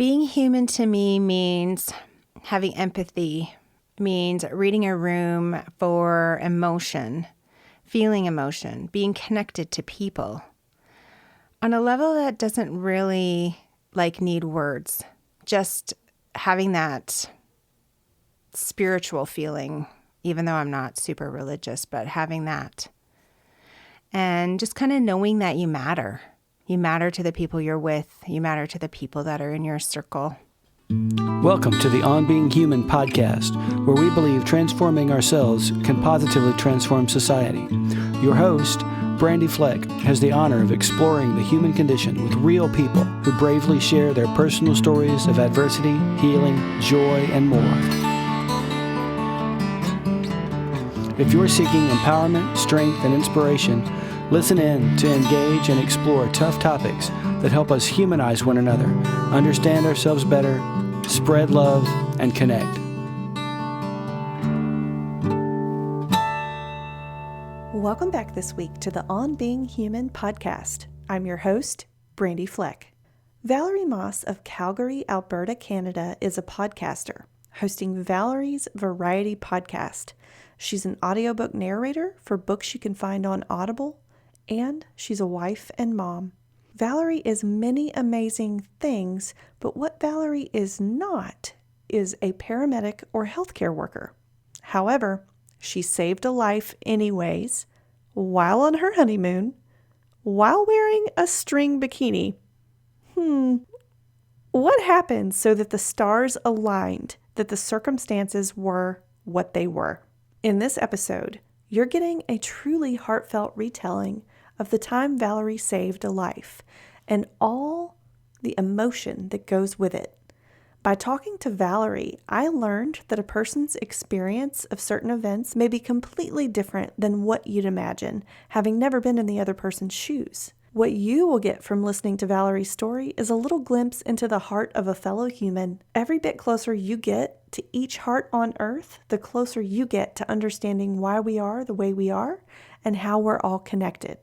Being human to me means having empathy, means reading a room for emotion, feeling emotion, being connected to people on a level that doesn't really need words, just having that spiritual feeling, even though I'm not super religious, but having that. And just kind of knowing that you matter. You matter to the people you're with. You matter to the people that are in your circle. Welcome to the On Being Human podcast, where we believe transforming ourselves can positively transform society. Your host, Brandy Fleck, has the honor of exploring the human condition with real people who bravely share their personal stories of adversity, healing, joy, and more. If you're seeking empowerment, strength, and inspiration, listen in to engage and explore tough topics that help us humanize one another, understand ourselves better, spread love, and connect. Welcome back this week to the On Being Human podcast. I'm your host, Brandy Fleck. Valerie Moss of Calgary, Alberta, Canada is a podcaster, hosting Valerie's Variety Podcast. She's an audiobook narrator for books you can find on Audible, and she's a wife and mom. Valerie is many amazing things, but what Valerie is not is a paramedic or healthcare worker. However, she saved a life anyways, while on her honeymoon, while wearing a string bikini. What happened so that the stars aligned, that the circumstances were what they were? In this episode, you're getting a truly heartfelt retelling of the time Valerie saved a life and all the emotion that goes with it. By talking to Valerie, I learned that a person's experience of certain events may be completely different than what you'd imagine, having never been in the other person's shoes. What you will get from listening to Valerie's story is a little glimpse into the heart of a fellow human. Every bit closer you get to each heart on earth, the closer you get to understanding why we are the way we are and how we're all connected.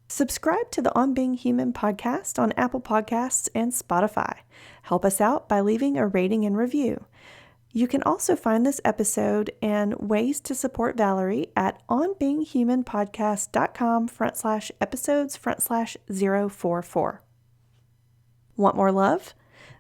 Subscribe to the On Being Human podcast on Apple Podcasts and Spotify. Help us out by leaving a rating and review. You can also find this episode and ways to support Valerie at onbeinghumanpodcast.com/episodes/044. Want more love?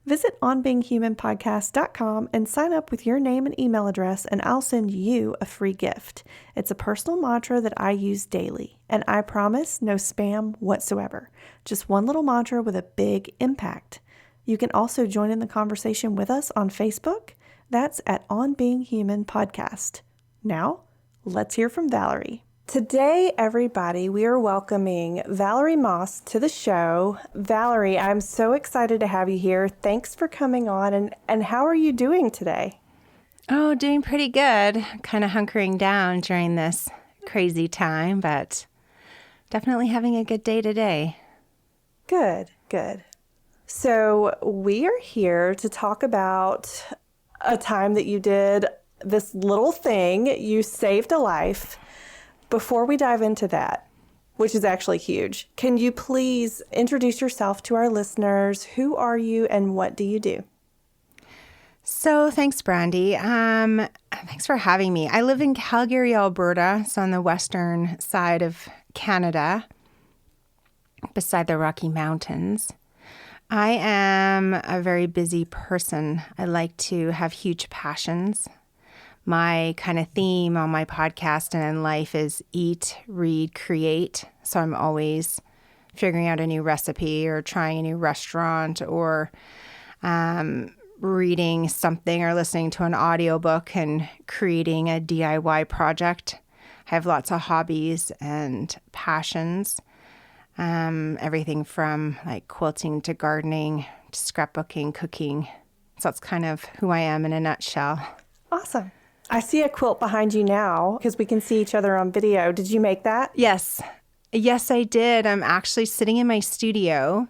Visit onbeinghumanpodcast.com and sign up with your name and email address, and I'll send you a free gift. It's a personal mantra that I use daily, and I promise no spam whatsoever. Just one little mantra with a big impact. You can also join in the conversation with us on Facebook. That's at On Being Human Podcast. Now, let's hear from Valerie. Today, everybody, we are welcoming Valerie Moss to the show. Valerie, I'm so excited to have you here. Thanks for coming on. And how are you doing today? Oh, doing pretty good. Kind of hunkering down during this crazy time, but definitely having a good day today. Good. So we are here to talk about a time that you did this little thing. You saved a life. Before we dive into that, which is actually huge, can you please introduce yourself to our listeners? Who are you and what do you do? So thanks, Brandy. Thanks for having me. I live in Calgary, Alberta, so on the western side of Canada, beside the Rocky Mountains. I am a very busy person. I like to have huge passions. My kind of theme on my podcast and in life is eat, read, create. So I'm always figuring out a new recipe or trying a new restaurant or reading something or listening to an audiobook and creating a DIY project. I have lots of hobbies and passions, everything from like quilting to gardening to scrapbooking, cooking. So that's kind of who I am in a nutshell. Awesome. I see a quilt behind you now because we can see each other on video. Did you make that? Yes, I did. I'm actually sitting in my studio.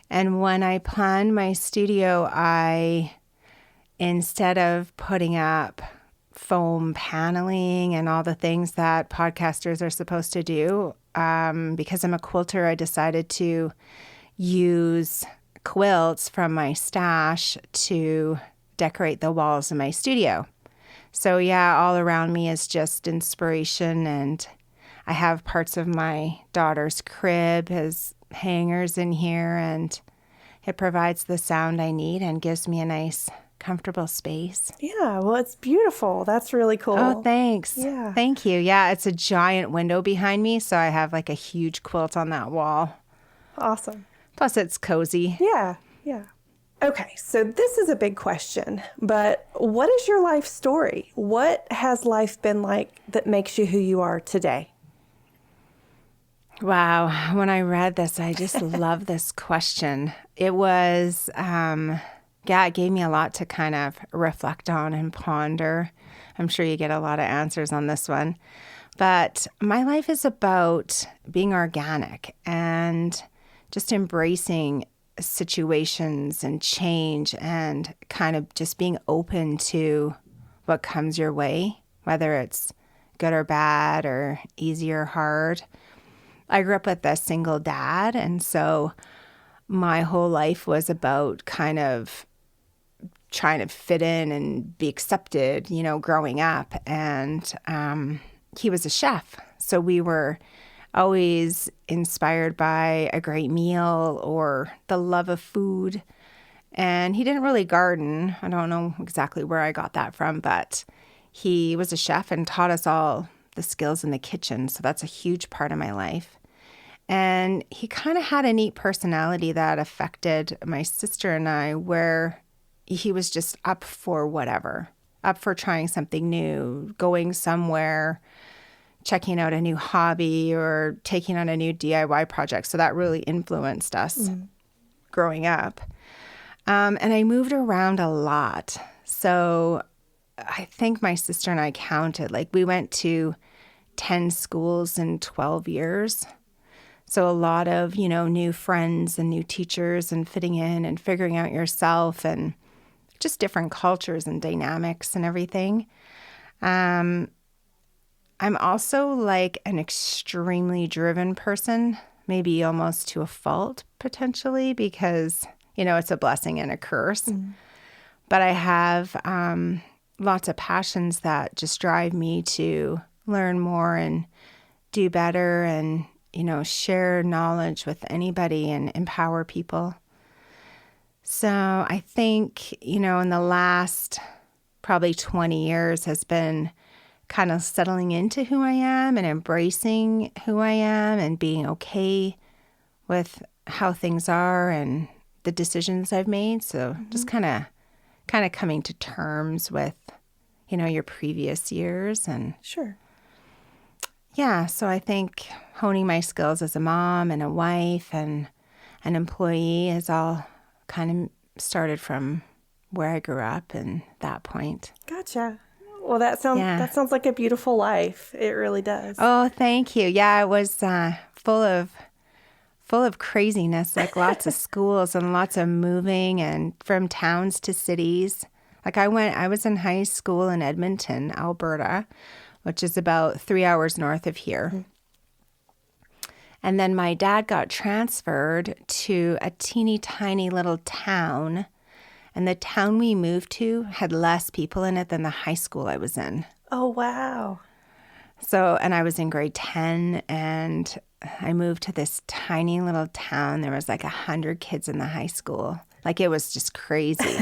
And when I planned my studio, instead of putting up foam paneling and all the things that podcasters are supposed to do, because I'm a quilter, I decided to use quilts from my stash to decorate the walls in my studio. So yeah, all around me is just inspiration, and I have parts of my daughter's crib as hangers in here, and it provides the sound I need and gives me a nice, comfortable space. Yeah, well, it's beautiful. That's really cool. Oh, thanks. Yeah. Thank you. Yeah, it's a giant window behind me, so I have like a huge quilt on that wall. Awesome. Plus, it's cozy. Yeah, yeah. Okay, so this is a big question, but what is your life story? What has life been like that makes you who you are today? Wow. When I read this, I just love this question. It was, it gave me a lot to kind of reflect on and ponder. I'm sure you get a lot of answers on this one. But my life is about being organic and just embracing situations and change and kind of just being open to what comes your way, whether it's good or bad or easy or hard. I grew up with a single dad, and so my whole life was about kind of trying to fit in and be accepted, growing up. And he was a chef, so we were always inspired by a great meal or the love of food. And he didn't really garden. I don't know exactly where I got that from, but he was a chef and taught us all the skills in the kitchen. So that's a huge part of my life. And he kind of had a neat personality that affected my sister and I, where he was just up for whatever, up for trying something new, going somewhere, checking out a new hobby or taking on a new DIY project. So that really influenced us growing up. And I moved around a lot. So I think my sister and I counted, like we went to 10 schools in 12 years. So a lot of, new friends and new teachers and fitting in and figuring out yourself and just different cultures and dynamics and everything. I'm also like an extremely driven person, maybe almost to a fault potentially, because, it's a blessing and a curse. But I have lots of passions that just drive me to learn more and do better and share knowledge with anybody and empower people. So I think, in the last probably 20 years has been kind of settling into who I am and embracing who I am and being okay with how things are and the decisions I've made. So just kind of coming to terms with, your previous years. And Sure. yeah, so I think honing my skills as a mom and a wife and an employee has all kind of started from where I grew up and that point. Gotcha. Well, that sounds like a beautiful life. It really does. Oh, thank you. Yeah, it was full of craziness, like lots of schools and lots of moving and from towns to cities. Like I was in high school in Edmonton, Alberta, which is about 3 hours north of here. And then my dad got transferred to a teeny tiny little town. And the town we moved to had less people in it than the high school I was in. Oh, wow. So, and I was in grade 10 and I moved to this tiny little town. There was like 100 kids in the high school. Like it was just crazy.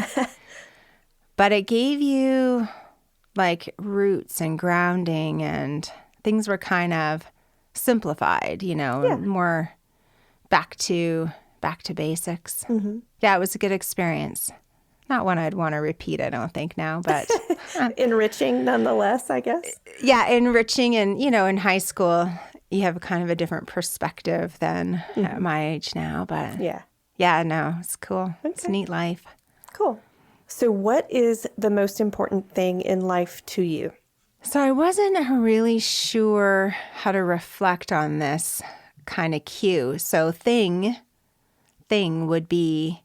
But it gave you like roots and grounding, and things were kind of simplified, more back to basics. Yeah, it was a good experience. Not one I'd want to repeat, I don't think now, but enriching nonetheless, I guess. Yeah, enriching. And, in high school, you have kind of a different perspective than at my age now. But yeah, no, it's cool. Okay. It's a neat life. Cool. So what is the most important thing in life to you? So I wasn't really sure how to reflect on this kind of cue. So thing would be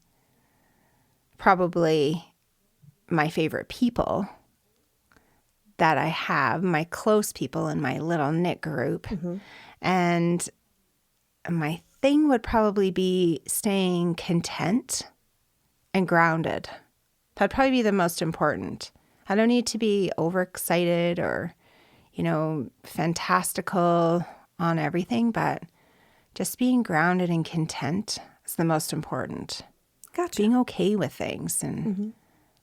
probably my favorite people that I have, my close people in my little knit group. And my thing would probably be staying content and grounded. That'd probably be the most important. I don't need to be overexcited or, fantastical on everything, but just being grounded and content is the most important. Gotcha. Being okay with things and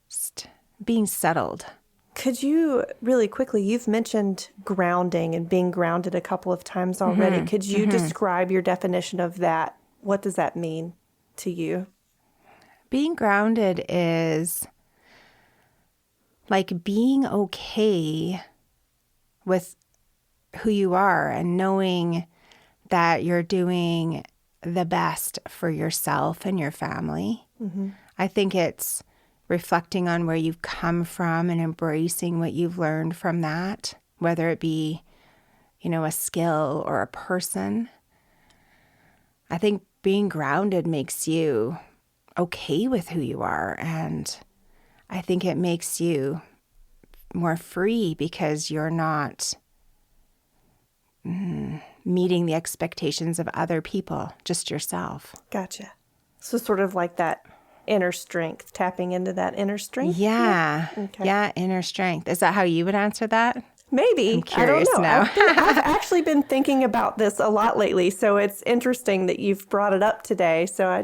just being settled. Could you really quickly, you've mentioned grounding and being grounded a couple of times already. Could you describe your definition of that? What does that mean to you? Being grounded is like being okay with who you are and knowing that you're doing the best for yourself and your family. I think it's reflecting on where you've come from and embracing what you've learned from that, whether it be, a skill or a person. I think being grounded makes you okay with who you are, and I think it makes you more free because you're not meeting the expectations of other people, just yourself. Gotcha. So sort of like that inner strength, tapping into that inner strength? Yeah. Okay. Yeah, inner strength. Is that how you would answer that? Maybe. I'm curious I don't know. now. I've actually been thinking about this a lot lately, so it's interesting that you've brought it up today. So I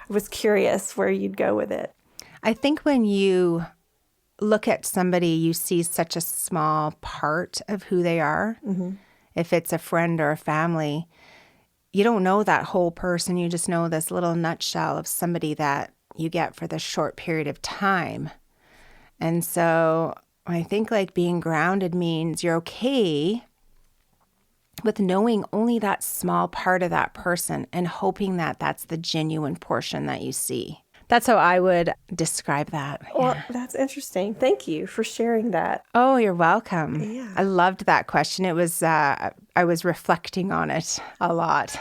was curious where you'd go with it. I think when you look at somebody, you see such a small part of who they are. If it's a friend or a family, you don't know that whole person. You just know this little nutshell of somebody that you get for this short period of time. And so I think like being grounded means you're okay with knowing only that small part of that person and hoping that that's the genuine portion that you see. That's how I would describe that. Well, that's interesting. Thank you for sharing that. Oh, you're welcome. Yeah. I loved that question. It was, I was reflecting on it a lot.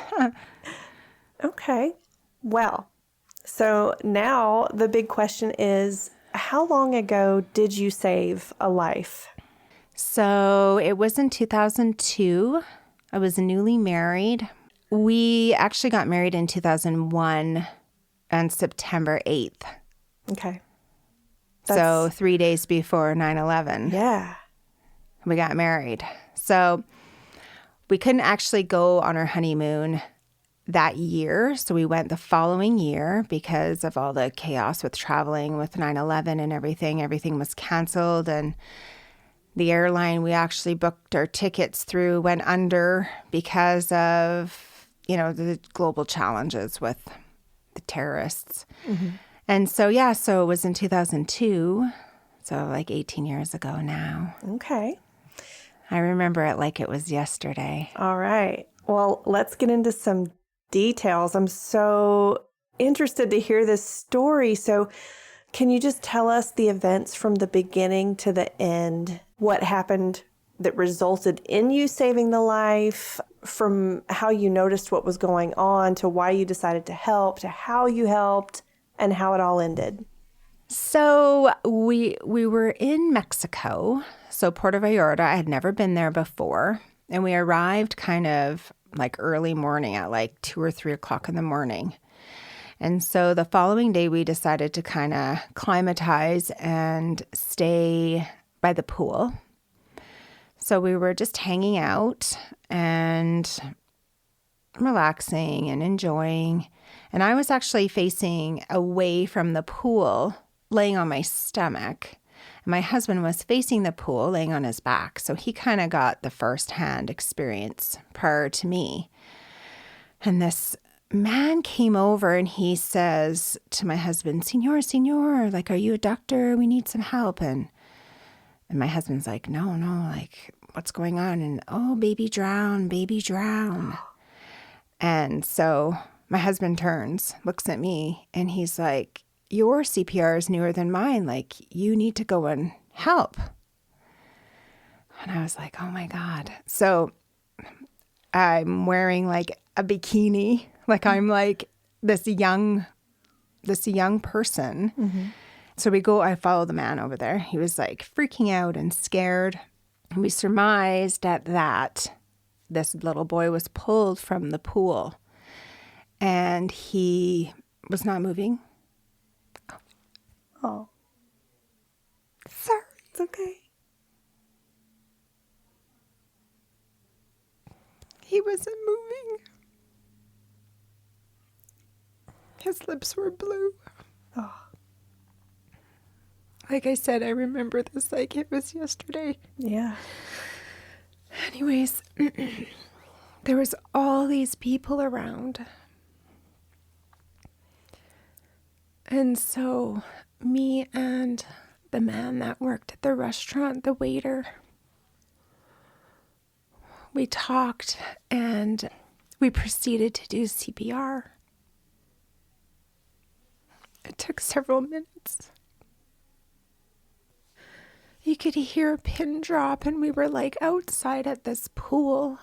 Okay. Well, so now the big question is, how long ago did you save a life? So it was in 2002. I was newly married. We actually got married in 2001 on September 8th. Okay. So 3 days before 9/11. Yeah. We got married. So we couldn't actually go on our honeymoon that year. So we went the following year because of all the chaos with traveling with 9/11 and everything. Everything was canceled, and the airline we actually booked our tickets through went under because of, the global challenges with the terrorists. And so, so it was in 2002. So like 18 years ago now. Okay. I remember it like it was yesterday. All right. Well, let's get into some details. I'm so interested to hear this story. So can you just tell us the events from the beginning to the end? What happened that resulted in you saving the life, from how you noticed what was going on to why you decided to help, to how you helped, and how it all ended? So we were in Mexico, so Puerto Vallarta. I had never been there before, and we arrived kind of like early morning at like 2 or 3 o'clock in the morning. And so the following day, we decided to kind of climatize and stay by the pool. So we were just hanging out and relaxing and enjoying. And I was actually facing away from the pool, laying on my stomach. And my husband was facing the pool, laying on his back. So he kind of got the firsthand experience prior to me. And this man came over and he says to my husband, Senor, like, are you a doctor? We need some help. And my husband's like, no, like, what's going on? And, oh, baby drown. And so my husband turns, looks at me, and he's like, your CPR is newer than mine. Like, you need to go and help. And I was like, oh my God. So I'm wearing like a bikini. Like I'm like this young person. Mm-hmm. So I follow the man over there. He was like freaking out and scared. And we surmised that this little boy was pulled from the pool and he was not moving. Oh, Sorry. it's okay. He wasn't moving. His lips were blue. Oh, Like I said, I remember this like it was yesterday. yeah. Anyways, there was all these people around. And so me and the man that worked at the restaurant, the waiter, we talked and we proceeded to do CPR. It took several minutes. You could hear a pin drop and we were like outside at this pool.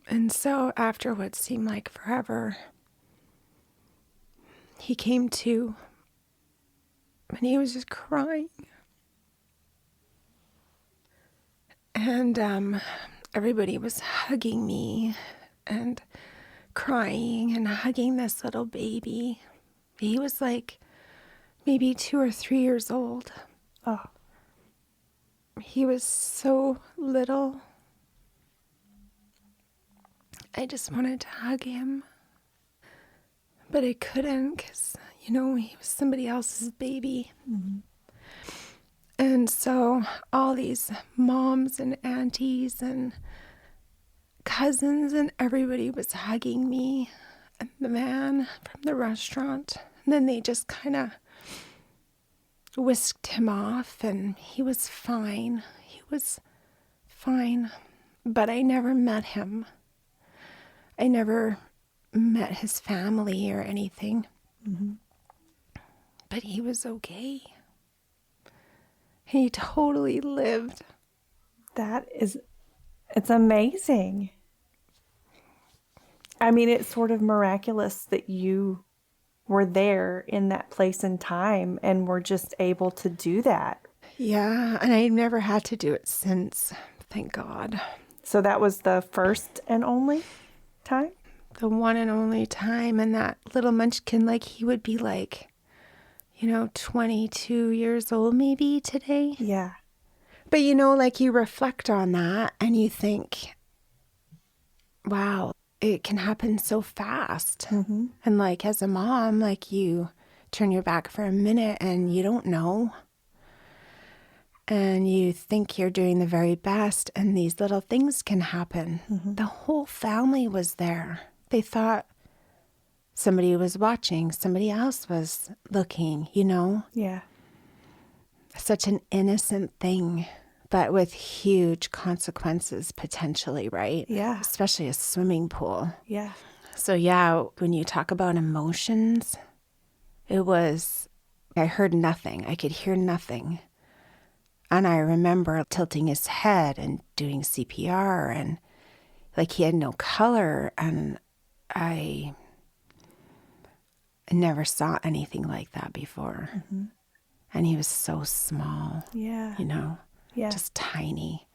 And so after what seemed like forever, he came to and he was just crying. And everybody was hugging me and crying and hugging this little baby. He was like maybe 2 or 3 years old. Oh, He was so little. I just wanted to hug him. But I couldn't because, he was somebody else's baby. mm-hmm. And so all these moms and aunties and cousins and everybody was hugging me and the man from the restaurant. And then they just kind of whisked him off and he was fine. He was fine. But I never met him. I never met his family or anything. Mm-hmm. But he was okay. He totally lived. It's amazing. I mean, it's sort of miraculous that you were there in that place and time and were just able to do that. Yeah, and I never had to do it since, thank God. So that was the first and only time? The one and only time, and that little munchkin, he would be 22 years old maybe today. Yeah. But you reflect on that and you think, wow, it can happen so fast. Mm-hmm. And as a mom, you turn your back for a minute and you don't know. And you think you're doing the very best and these little things can happen. Mm-hmm. The whole family was there. They thought somebody was watching, somebody else was looking, Yeah. Such an innocent thing, but with huge consequences potentially, right? Yeah. Especially a swimming pool. Yeah. So yeah, when you talk about emotions, I heard nothing. I could hear nothing. And I remember tilting his head and doing CPR and he had no color, and I never saw anything like that before. Mm-hmm. And he was so small, Yeah. Yeah. just tiny.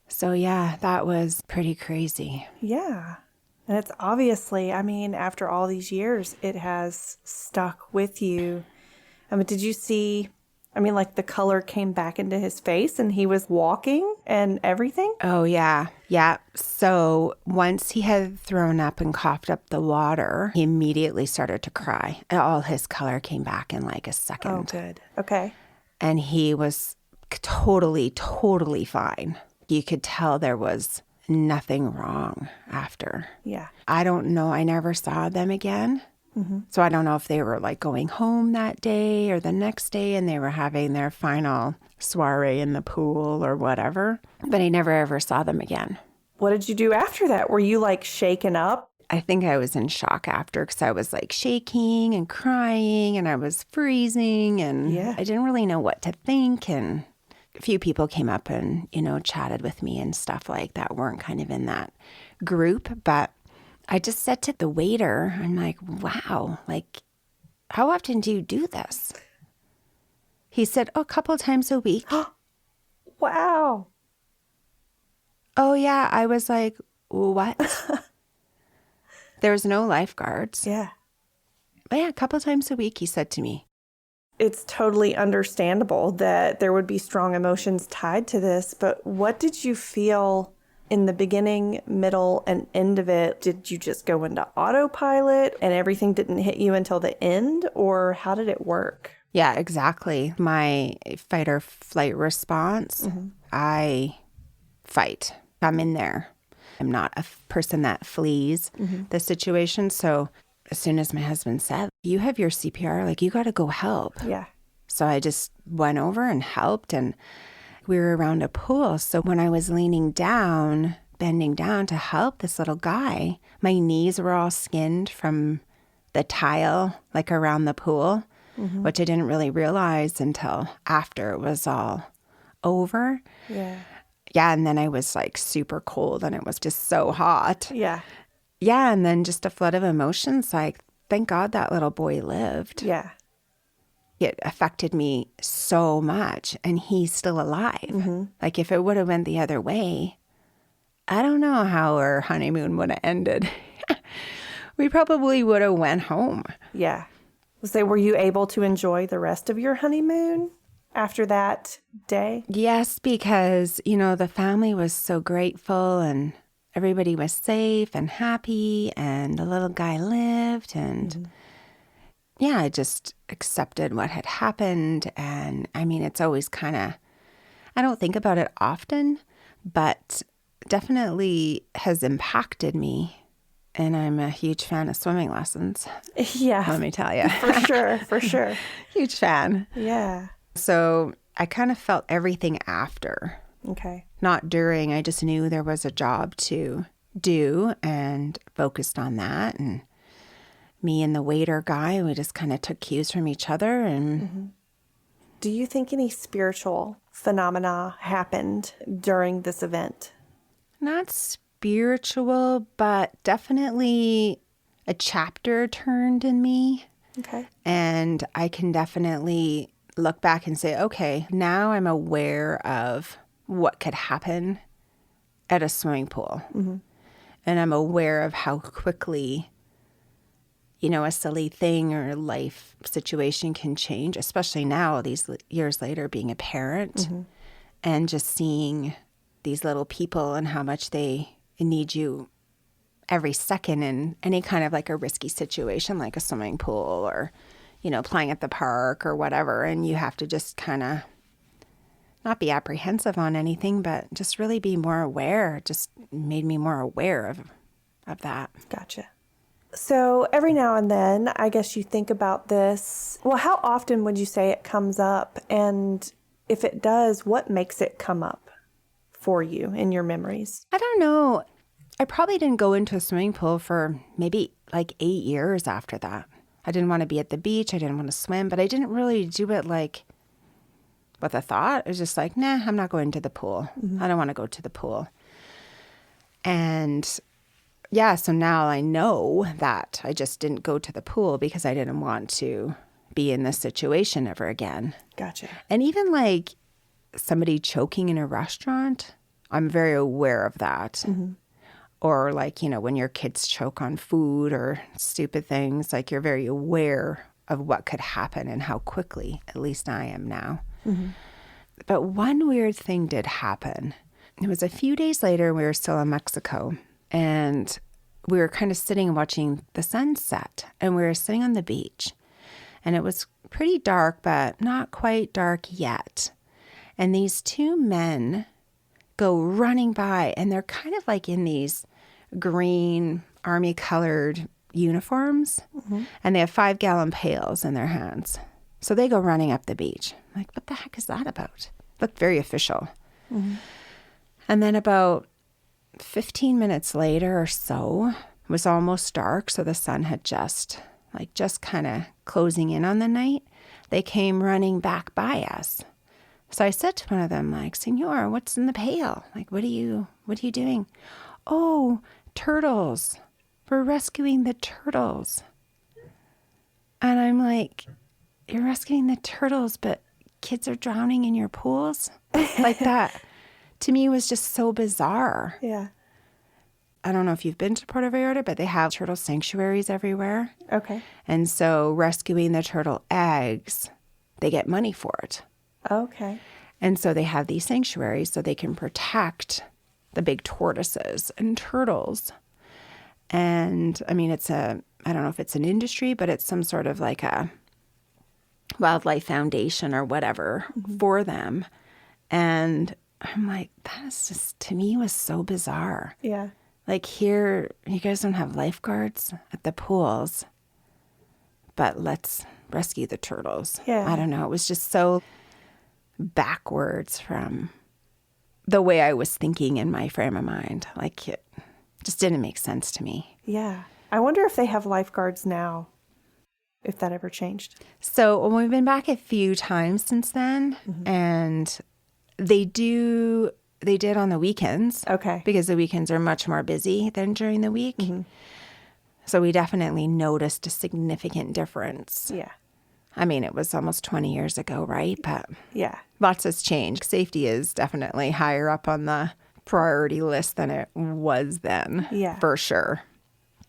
So yeah, that was pretty crazy. Yeah. And it's obviously, after all these years, it has stuck with you. Did you see, the color came back into his face and he was walking and everything? Oh, yeah. Yeah. So once he had thrown up and coughed up the water, he immediately started to cry. And all his color came back in a second. Oh, good. Okay. And he was totally, totally fine. You could tell there was nothing wrong after. Yeah. I don't know. I never saw them again. Mm-hmm. So I don't know if they were going home that day or the next day and they were having their final soiree in the pool or whatever. But I never ever saw them again. What did you do after that? Were you shaken up? I think I was in shock after because I was shaking and crying and I was freezing and Yeah. I didn't really know what to think. And a few people came up and, chatted with me and stuff like that, weren't kind of in that group. But I just said to the waiter, I'm like, wow, how often do you do this? He said, a couple times a week. Wow. Oh, yeah. I was like, what? There was no lifeguards. Yeah. But yeah, a couple of times a week, he said to me. It's totally understandable that there would be strong emotions tied to this, but what did you feel in the beginning, middle, and end of it? Did you just go into autopilot and everything didn't hit you until the end, or how did it work? Yeah, exactly. My fight or flight response, I fight. I'm in there. I'm not a person that flees the situation. So as soon as my husband said, you have your CPR, like you got to go help. Yeah. So I just went over and helped, and we were around a pool. So when I was leaning down, bending down to help this little guy, my knees were all skinned from the tile, like around the pool, which I didn't really realize until after it was all over. Yeah. Yeah, and then I was like super cold and it was just so hot. Yeah. Yeah, and then just a flood of emotions, like, thank God that little boy lived. Yeah. It affected me so much, and he's still alive. Like, if it would have went the other way, I don't know how our honeymoon would have ended. We probably would have went home. Yeah. So were you able to enjoy the rest of your honeymoon after that day? Yes, because, you know, the family was so grateful and everybody was safe and happy and the little guy lived. And yeah, I just accepted what had happened. And I mean, it's always kind of, I don't think about it often, but definitely has impacted me. And I'm a huge fan of swimming lessons. Yeah. Let me tell you. For sure. For sure. Huge fan. Yeah. So I kind of felt everything after. Okay. Not during. I just knew there was a job to do and focused on that. And me and the waiter guy, we just kind of took cues from each other. And Do you think any spiritual phenomena happened during this event? not spiritual, but definitely a chapter turned in me. Okay. And I can definitely look back and say, okay, now I'm aware of what could happen at a swimming pool. And I'm aware of how quickly, you know, a silly thing or life situation can change, especially now, these years later, being a parent and just seeing these little people and how much they need you every second in any kind of like a risky situation, like a swimming pool or, you know, playing at the park or whatever. And you have to just kind of not be apprehensive on anything, but just really be more aware. It just made me more aware of that. Gotcha. So every now and then, I guess you think about this. Well, how often would you say it comes up? And if it does, what makes it come up for you in your memories? I don't know. I probably didn't go into a swimming pool for maybe like 8 years after that. I didn't want to be at the beach. I didn't want to swim, but I didn't really do it like with a thought. It was just like, nah, I'm not going to the pool. I don't want to go to the pool. And yeah, so now I know that I just didn't go to the pool because I didn't want to be in this situation ever again. Gotcha. And even like somebody choking in a restaurant, I'm very aware of that. Or like, you know, when your kids choke on food or stupid things, like you're very aware of what could happen and how quickly, at least I am now. But one weird thing did happen. It was a few days later, we were still in Mexico, and we were kind of sitting watching the sunset, and we were sitting on the beach, and it was pretty dark, but not quite dark yet. And these two men go running by, and they're kind of like in these green army colored uniforms, and they have 5-gallon pails in their hands. So they go running up the beach. I'm like, what the heck is that about? Looked very official. And then about 15 minutes later or so, it was almost dark, so the sun had just kind of closing in on the night. They came running back by us. So I said to one of them, like, Senor, what's in the pail? Like, what are you doing? Oh, turtles. We're rescuing the turtles. And I'm like, you're rescuing the turtles, but kids are drowning in your pools? Like that, to me, was just so bizarre. Yeah. I don't know if you've been to Puerto Vallarta, but they have turtle sanctuaries everywhere. Okay. And so rescuing the turtle eggs, they get money for it. Okay. And so they have these sanctuaries so they can protect the big tortoises and turtles. And I mean, I don't know if it's an industry, but it's some sort of like a wildlife foundation or whatever for them. And I'm like, that is just, to me, was so bizarre. Yeah. Like here, you guys don't have lifeguards at the pools, but let's rescue the turtles. Yeah. I don't know. It was just so backwards from the way I was thinking in my frame of mind. Like it just didn't make sense to me. Yeah. I wonder if they have lifeguards now, if that ever changed. So we've been back a few times since then, and they did on the weekends. Okay. Because the weekends are much more busy than during the week. So we definitely noticed a significant difference. Yeah. I mean, it was almost 20 years ago, right? But Yeah. lots has changed. Safety is definitely higher up on the priority list than it was then. Yeah. For sure.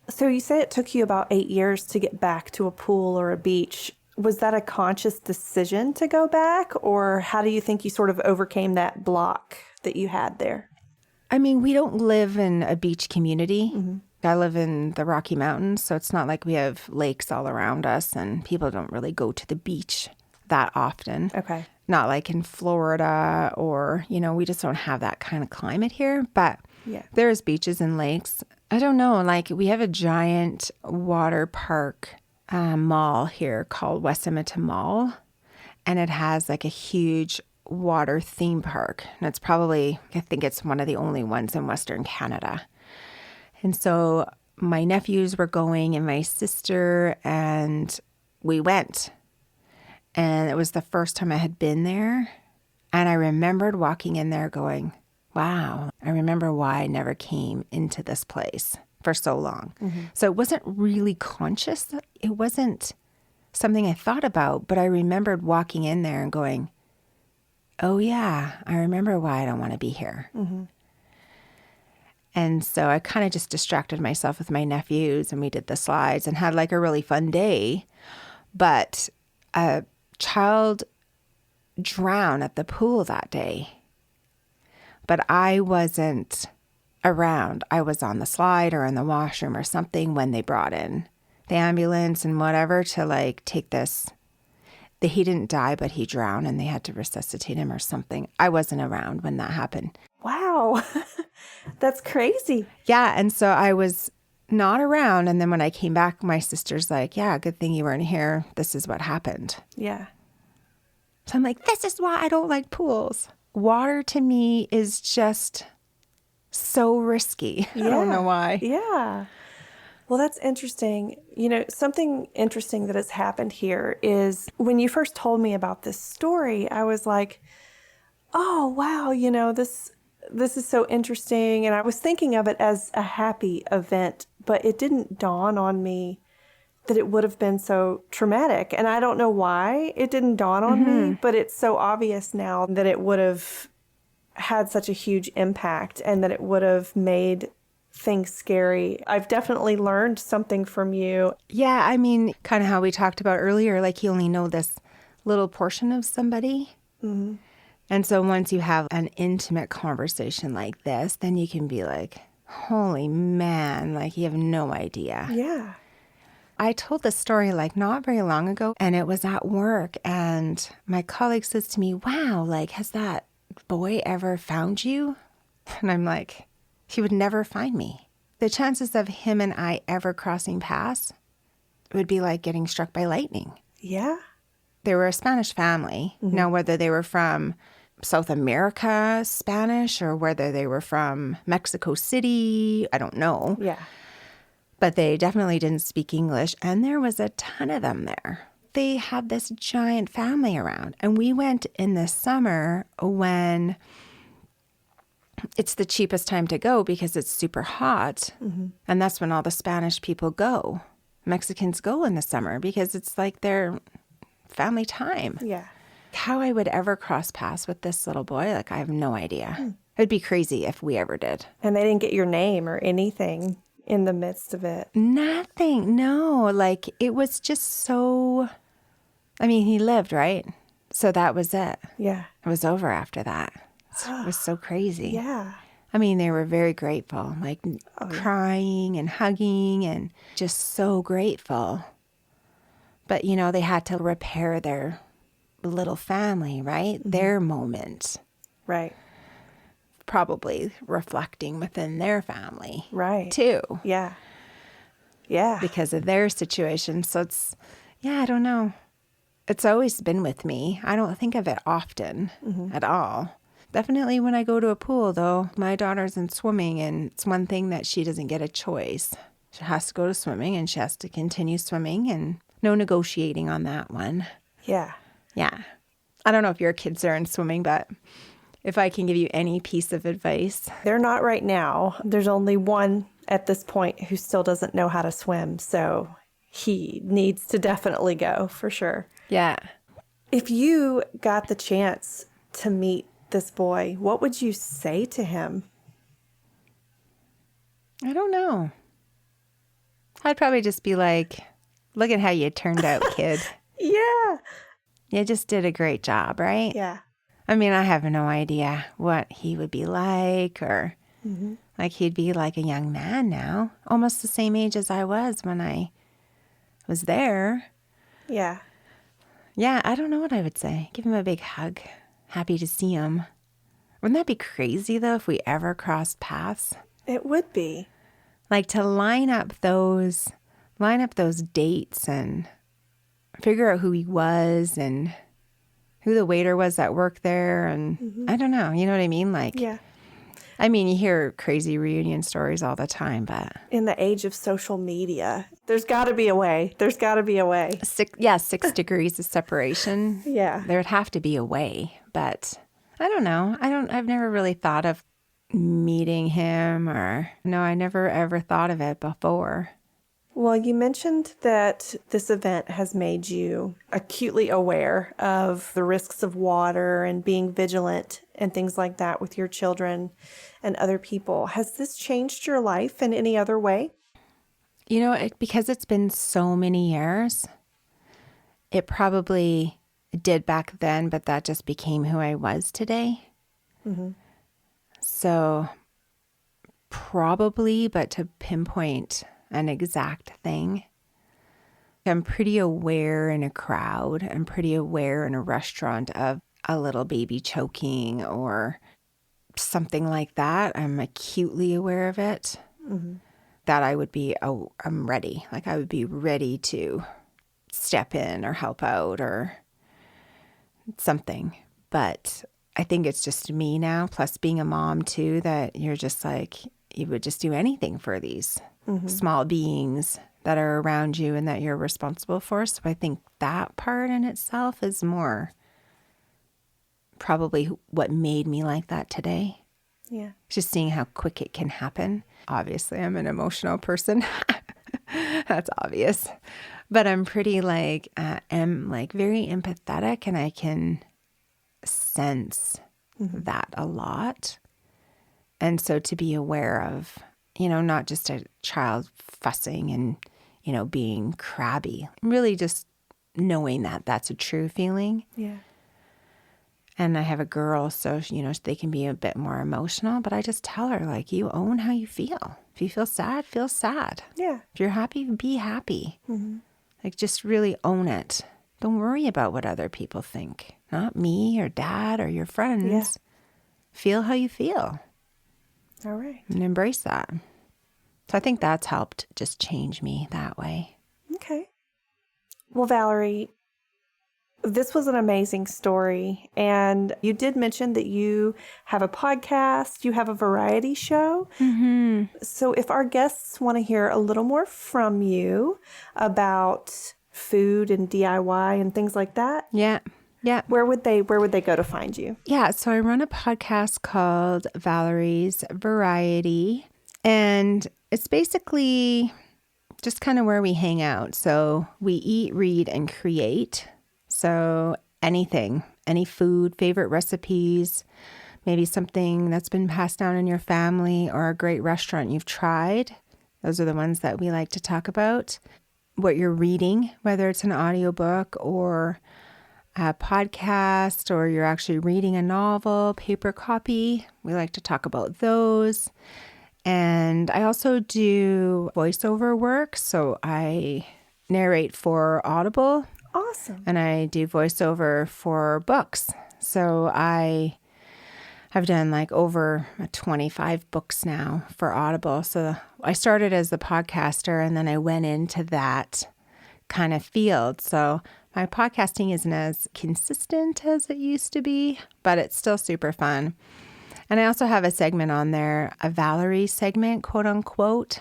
So you say it took you about 8 years to get back to a pool or a beach. Was that a conscious decision to go back, or how do you think you sort of overcame that block that you had there? I mean, we don't live in a beach community. I live in the Rocky Mountains, so it's not like we have lakes all around us, and people don't really go to the beach that often. Okay. Not like in Florida or, we just don't have that kind of climate here. But Yeah. there's beaches and lakes. I don't know, like we have a giant water park mall here called Westminster Mall, and it has like a huge water theme park. And it's probably, I think it's one of the only ones in Western Canada. And so my nephews were going and my sister, and we went. And it was the first time I had been there. And I remembered walking in there going, wow, I remember why I never came into this place for so long. So it wasn't really conscious. It wasn't something I thought about, but I remembered walking in there and going, oh yeah, I remember why I don't want to be here. And so I kind of just distracted myself with my nephews, and we did the slides and had like a really fun day. But a child drowned at the pool that day. But I wasn't around. I was on the slide or in the washroom or something when they brought in the ambulance and whatever to like take this. He didn't die, but he drowned and they had to resuscitate him or something. I wasn't around when that happened. Wow. That's crazy. Yeah. And so I was not around. And then when I came back, my sister's like, yeah, good thing you weren't here. This is what happened. Yeah. So I'm like, this is why I don't like pools. Water to me is just so risky. I don't know why. Yeah. Well, that's interesting. Something interesting that has happened here is when you first told me about this story, I was like, oh, wow, this is so interesting. And I was thinking of it as a happy event, but it didn't dawn on me that it would have been so traumatic. And I don't know why it didn't dawn on me, but it's so obvious now that it would have had such a huge impact and that it would have made things scary. I've definitely learned something from you. Yeah, I mean, kind of how we talked about earlier, like you only know this little portion of somebody. And so once you have an intimate conversation like this, then you can be like, holy man, like you have no idea. Yeah. I told this story like not very long ago, and it was at work, and my colleague says to me, wow, like has that boy ever found you? And I'm like, he would never find me. The chances of him and I ever crossing paths would be like getting struck by lightning. Yeah. They were a Spanish family. Now, whether they were from South America, Spanish, or whether they were from Mexico City, I don't know. Yeah. But they definitely didn't speak English, and there was a ton of them there. They had this giant family around, and we went in the summer when it's the cheapest time to go because it's super hot, and that's when all the Spanish people go. Mexicans go in the summer because it's like their family time. Yeah. How I would ever cross paths with this little boy, like I have no idea. It'd be crazy if we ever did. And they didn't get your name or anything in the midst of it. Nothing. No. Like, it was just so, I mean, he lived, right? So that was it. Yeah. It was over after that. It was so crazy. Yeah. I mean, they were very grateful, like crying and hugging and just so grateful. But, you know, they had to repair their little family, right? Their moment. Right. Probably reflecting within their family. Right. Too. Yeah. Yeah. Because of their situation. So it's, I don't know. It's always been with me. I don't think of it often at all. Definitely when I go to a pool, though, my daughter's in swimming, and it's one thing that she doesn't get a choice. She has to go to swimming, and she has to continue swimming, and no negotiating on that one. Yeah. Yeah. I don't know if your kids are in swimming, but if I can give you any piece of advice. They're not right now. There's only one at this point who still doesn't know how to swim, so he needs to definitely go for sure. Yeah. If you got the chance to meet this boy, what would you say to him? I don't know. I'd probably just be like, look at how you turned out, kid. Yeah. You just did a great job, right? Yeah. I mean, I have no idea what he would be like, or like he'd be like a young man now, almost the same age as I was when I was there. Yeah. Yeah, I don't know what I would say. Give him a big hug. Happy to see him. Wouldn't that be crazy, though, if we ever crossed paths? It would be. Like, to line up those dates and figure out who he was and who the waiter was that worked there. And I don't know. You know what I mean? Like, Yeah. I mean, you hear crazy reunion stories all the time, but In the age of social media, there's got to be a way. There's got to be a way. 6 degrees of separation. Yeah. There'd have to be a way, but I don't know. I've never really thought of meeting him, or no, I never ever thought of it before. Well, you mentioned that this event has made you acutely aware of the risks of water and being vigilant and things like that with your children and other people. Has this changed your life in any other way? You know, because it's been so many years, it probably did back then, but that just became who I was today. So probably, but to pinpoint an exact thing, I'm pretty aware in a crowd. I'm pretty aware in a restaurant of a little baby choking or something like that. I'm acutely aware of it. That I would be, I'm ready. Like, I would be ready to step in or help out or something. But I think it's just me now, plus being a mom too, that you're just like, you would just do anything for these small beings that are around you and that you're responsible for. So I think that part in itself is more probably what made me like that today. Yeah. Just seeing how quick it can happen. Obviously, I'm an emotional person. That's obvious. But I'm pretty am very empathetic, and I can sense that a lot. And so to be aware of, not just a child fussing and, being crabby, really just knowing that that's a true feeling. Yeah. And I have a girl, so, they can be a bit more emotional, but I just tell her, like, you own how you feel. If you feel sad, feel sad. Yeah. If you're happy, be happy. Like, just really own it. Don't worry about what other people think. Not me or dad or your friends. Yeah. Feel how you feel All right. and embrace that. So I think that's helped just change me that way. Okay. Well, Valerie, this was an amazing story. And you did mention that you have a podcast, you have a variety show. So if our guests want to hear a little more from you about food and DIY and things like that, Yeah. where would they go to find you? Yeah. So I run a podcast called Valerie's Variety, and it's basically just kind of where we hang out. So we eat, read, and create. So anything, any food, favorite recipes, maybe something that's been passed down in your family, or a great restaurant you've tried. Those are the ones that we like to talk about. What you're reading, whether it's an audiobook or a podcast, or you're actually reading a novel, paper copy. We like to talk about those. And I also do voiceover work. So I narrate for Audible. Awesome. And I do voiceover for books. So I have done like over 25 books now for Audible. So I started as the podcaster, and then I went into that kind of field. So my podcasting isn't as consistent as it used to be, but it's still super fun. And I also have a segment on there, a Valerie segment, quote unquote.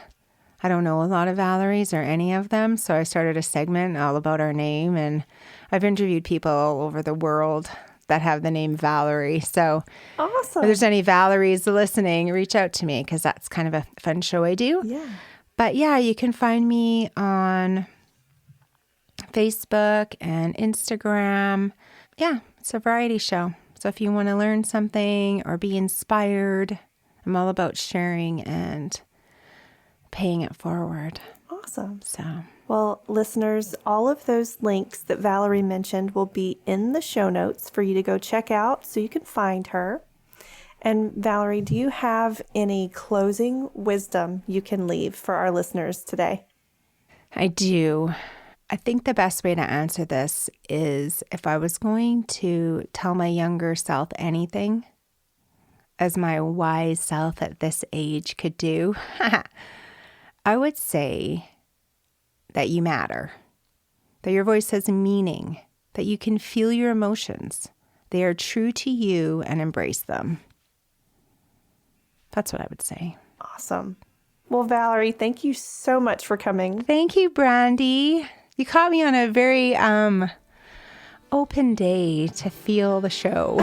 I don't know a lot of Valeries or any of them, so I started a segment all about our name, and I've interviewed people all over the world that have the name Valerie. So awesome. if there's any Valeries listening, reach out to me, because that's kind of a fun show I do. Yeah. But yeah, you can find me on Facebook and Instagram. Yeah, it's a variety show. So if you want to learn something or be inspired, I'm all about sharing and paying it forward. Awesome. So, Well, listeners, all of those links that Valerie mentioned will be in the show notes for you to go check out so you can find her. And Valerie, do you have any closing wisdom you can leave for our listeners today? I do. I think the best way to answer this is, if I was going to tell my younger self anything, as my wise self at this age could do, I would say that you matter, that your voice has meaning, that you can feel your emotions. They are true to you, and embrace them. That's what I would say. Awesome. Well, Valerie, thank you so much for coming. Thank you, Brandy. You caught me on a very open day to feel the show.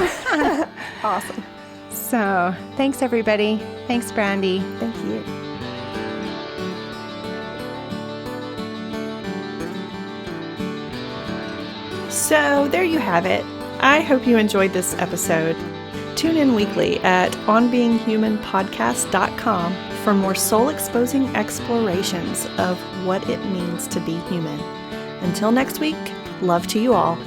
Awesome. So thanks, everybody. Thanks, Brandy. Thank you. So there you have it. I hope you enjoyed this episode. Tune in weekly at onbeinghumanpodcast.com for more soul-exposing explorations of what it means to be human. Until next week, love to you all.